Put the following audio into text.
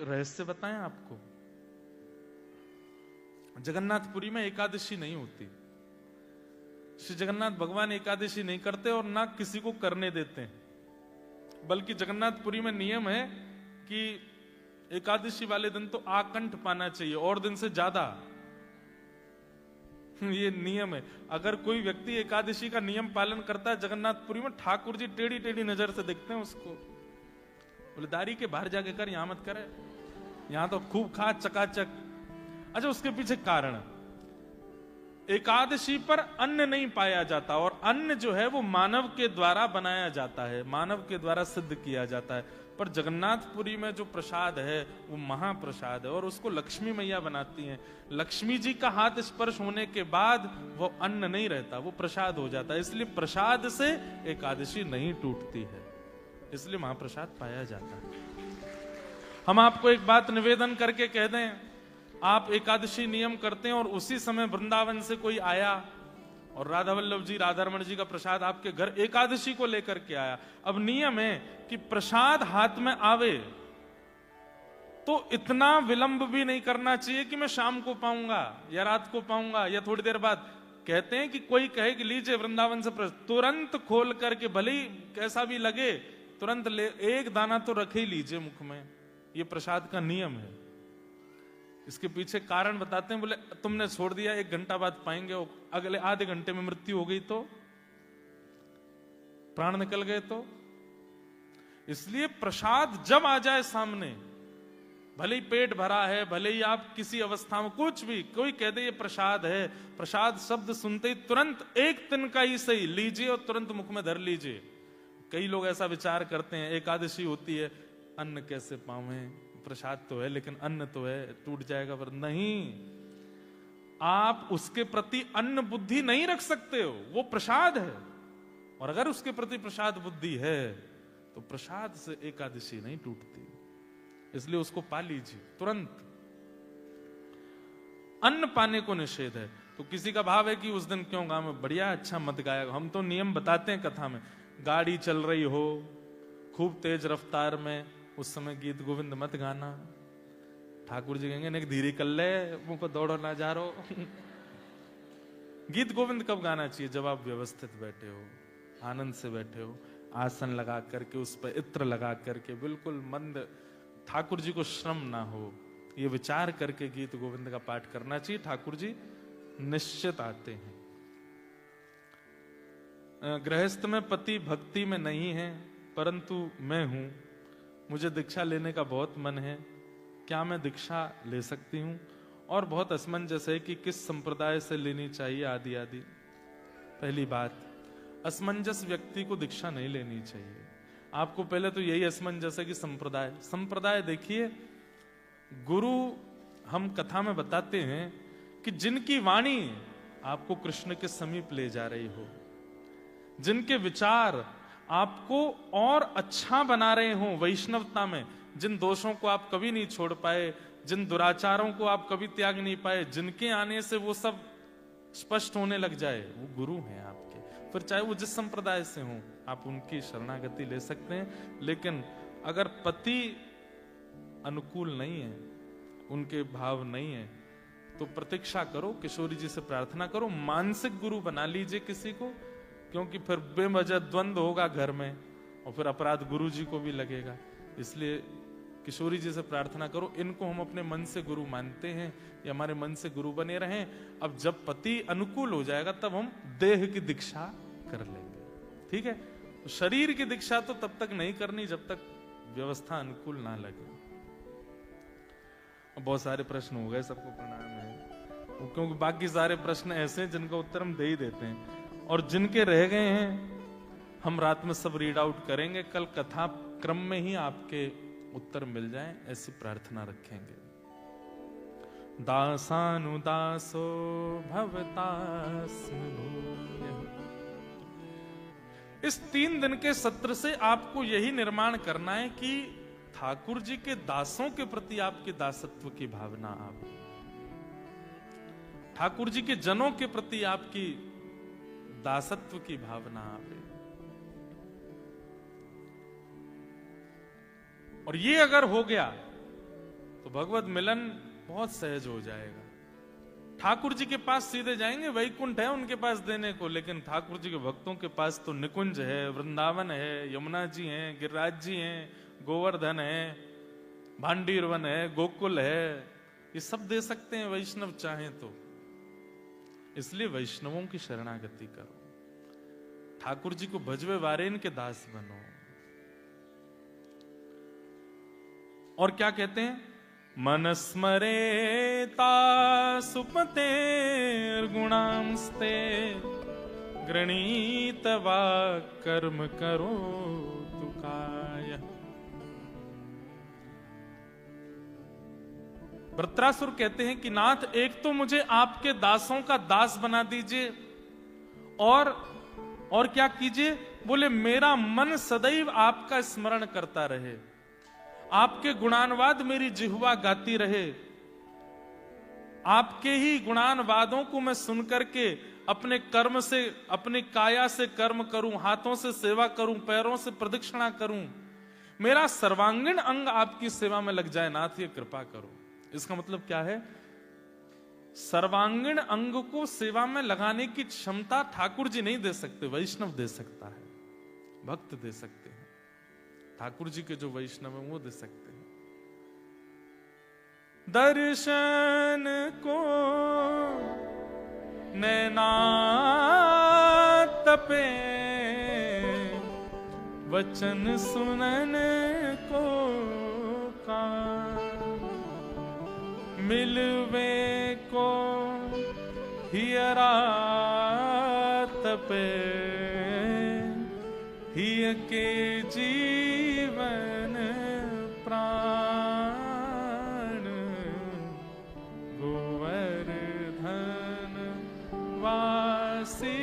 रहस्य बताएं आपको। जगन्नाथपुरी में एकादशी नहीं होती। श्री जगन्नाथ भगवान एकादशी नहीं करते और ना किसी को करने देते हैं, बल्कि जगन्नाथपुरी में नियम है कि एकादशी वाले दिन तो आकंठ पाना चाहिए और दिन से ज्यादा, ये नियम है। अगर कोई व्यक्ति एकादशी का नियम पालन करता है जगन्नाथपुरी में, ठाकुर जी टेढ़ी टेढ़ी नजर से देखते हैं उसको, बोले दारी के बाहर जाके कर, यहां मत करे, यहां तो खूब खा चकाचक। अच्छा, उसके पीछे कारण, एकादशी पर अन्न नहीं पाया जाता, और अन्न जो है वो मानव के द्वारा बनाया जाता है, मानव के द्वारा सिद्ध किया जाता है। पर जगन्नाथपुरी में जो प्रसाद है वो महाप्रसाद है, और उसको लक्ष्मी मैया बनाती हैं। लक्ष्मी जी का हाथ स्पर्श होने के बाद वो अन्न नहीं रहता, वो प्रसाद हो जाता है। इसलिए प्रसाद से एकादशी नहीं टूटती है, इसलिए महाप्रसाद पाया जाता है। हम आपको एक बात निवेदन करके कह दें, आप एकादशी नियम करते हैं और उसी समय वृंदावन से कोई आया और राधा वल्लभ जी, राधारमण जी का प्रसाद आपके घर एकादशी को लेकर के आया। अब नियम है कि प्रसाद हाथ में आवे तो इतना विलंब भी नहीं करना चाहिए कि मैं शाम को पाऊंगा या रात को पाऊंगा या थोड़ी देर बाद। कहते हैं कि कोई कहे कि लीजिए वृंदावन से प्रसाद, तुरंत खोल करके, भले ही कैसा भी लगे, तुरंत ले, एक दाना तो रखे ही लीजिए मुख में। ये प्रसाद का नियम है। इसके पीछे कारण बताते हैं, बोले तुमने छोड़ दिया, 1 घंटा बाद पाएंगे, अगले आधे घंटे में मृत्यु हो गई तो, प्राण निकल गए तो। इसलिए प्रसाद जब आ जाए सामने, भले ही पेट भरा है, भले ही आप किसी अवस्था में, कुछ भी, कोई कह दे ये प्रसाद है, प्रसाद शब्द सुनते ही तुरंत एक तिनका ही सही लीजिए और तुरंत मुख में धर लीजिए। कई लोग ऐसा विचार करते हैं, एकादशी होती है, अन्न कैसे पावें, प्रसाद तो है लेकिन अन्न तो है, टूट जाएगा। पर नहीं, आप उसके प्रति अन्न बुद्धि नहीं रख सकते हो, वो प्रसाद है। और अगर उसके प्रति प्रसाद बुद्धि है तो प्रसाद से एकादशी नहीं टूटती, इसलिए उसको पा लीजिए तुरंत। अन्न पाने को निषेध है। तो किसी का भाव है कि उस दिन क्यों गाँव में बढ़िया अच्छा मत गाएगा, हम तो नियम बताते हैं कथा में, गाड़ी चल रही हो खूब तेज रफ्तार में, उस समय गीत गोविंद मत गाना। ठाकुर जी कहेंगे नहीं धीरे कर ले, मुंह को दौड़ो ना जा रो। गीत गोविंद कब गाना चाहिए? जब आप व्यवस्थित बैठे हो, आनंद से बैठे हो, आसन लगा करके, उस पर इत्र लगा करके, बिल्कुल मंद, ठाकुर जी को श्रम ना हो, ये विचार करके गीत गोविंद का पाठ करना चाहिए। ठाकुर जी निश्चित आते हैं। गृहस्थ में पति भक्ति में नहीं है, परंतु मैं हूं, मुझे दीक्षा लेने का बहुत मन है, क्या मैं दीक्षा ले सकती हूं? और बहुत असमंजस है कि किस संप्रदाय से लेनी चाहिए, आदि आदि। पहली बात, असमंजस व्यक्ति को दीक्षा नहीं लेनी चाहिए। आपको पहले तो यही असमंजस है कि संप्रदाय देखिए, गुरु हम कथा में बताते हैं कि जिनकी वाणी आपको कृष्ण के समीप ले जा रही हो, जिनके विचार आपको और अच्छा बना रहे हो वैष्णवता में, जिन दोषों को आप कभी नहीं छोड़ पाए, जिन दुराचारों को आप कभी त्याग नहीं पाए, जिनके आने से वो सब स्पष्ट होने लग जाए, वो गुरु हैं आपके। फिर चाहे वो जिस संप्रदाय से हो, आप उनकी शरणागति ले सकते हैं। लेकिन अगर पति अनुकूल नहीं है, उनके भाव नहीं है, तो प्रतीक्षा करो, किशोरी जी से प्रार्थना करो, मानसिक गुरु बना लीजिए किसी को, क्योंकि फिर बेवजह द्वंद्व होगा घर में और फिर अपराध गुरु जी को भी लगेगा। इसलिए किशोरी जी से प्रार्थना करो, इनको हम अपने मन से गुरु मानते हैं, ये हमारे मन से गुरु बने रहें। अब जब पति अनुकूल हो जाएगा तब हम देह की दीक्षा कर लेंगे, ठीक है? तो शरीर की दीक्षा तो तब तक नहीं करनी जब तक व्यवस्था अनुकूल ना लगे। बहुत सारे प्रश्न हो गए, सबको प्रणाम है, क्योंकि बाकी सारे प्रश्न ऐसे हैं जिनका उत्तर हम दे ही देते हैं, और जिनके रह गए हैं हम रात में सब रीड आउट करेंगे, कल कथा क्रम में ही आपके उत्तर मिल जाएं, ऐसी प्रार्थना रखेंगे। दासानुदासो भवतास्मि भूयः। इस 3 दिन के सत्र से आपको यही निर्माण करना है कि ठाकुर जी के दासों के प्रति आपके दासत्व की भावना आवे, ठाकुर जी के जनों के प्रति आपकी दासत्व की भावना आवे। और ये अगर हो गया तो भगवत मिलन बहुत सहज हो जाएगा। ठाकुर जी के पास सीधे जाएंगे, वैकुंठ है उनके पास देने को, लेकिन ठाकुर जी के भक्तों के पास तो निकुंज है, वृंदावन है, यमुना जी हैं, गिरिराज जी हैं, गोवर्धन है, भांडीर वन है, गोकुल है, ये सब दे सकते हैं वैष्णव चाहें तो। इसलिए वैष्णवों की शरणागति करो, ठाकुर जी को भजवे वारेन के दास बनो। और क्या कहते हैं, मन स्मरेता सुपते गुणांस्ते गृणीत वा कर्म करो तुकाय। वृत्रासुर कहते हैं कि नाथ, एक तो मुझे आपके दासों का दास बना दीजिए, और क्या कीजिए, बोले मेरा मन सदैव आपका स्मरण करता रहे, आपके गुणानवाद मेरी जिह्वा गाती रहे, आपके ही गुणानवादों को मैं सुन करके अपने कर्म से, अपनी काया से कर्म करूं, हाथों से सेवा करूं, पैरों से प्रदक्षिणा करूं, मेरा सर्वांगीण अंग आपकी सेवा में लग जाए नाथ, ये कृपा करो। इसका मतलब क्या है, सर्वांगीण अंग को सेवा में लगाने की क्षमता ठाकुर जी नहीं दे सकते, वैष्णव दे सकता है, भक्त दे सकते हैं। ठाकुर जी के जो वैष्णव हैं वो दे सकते हैं। दर्शन को नैना तपे, वचन सुनन को कान, मिलवे को हियरा तपे, हिय के जीवन प्राण, गोवर्धन वासी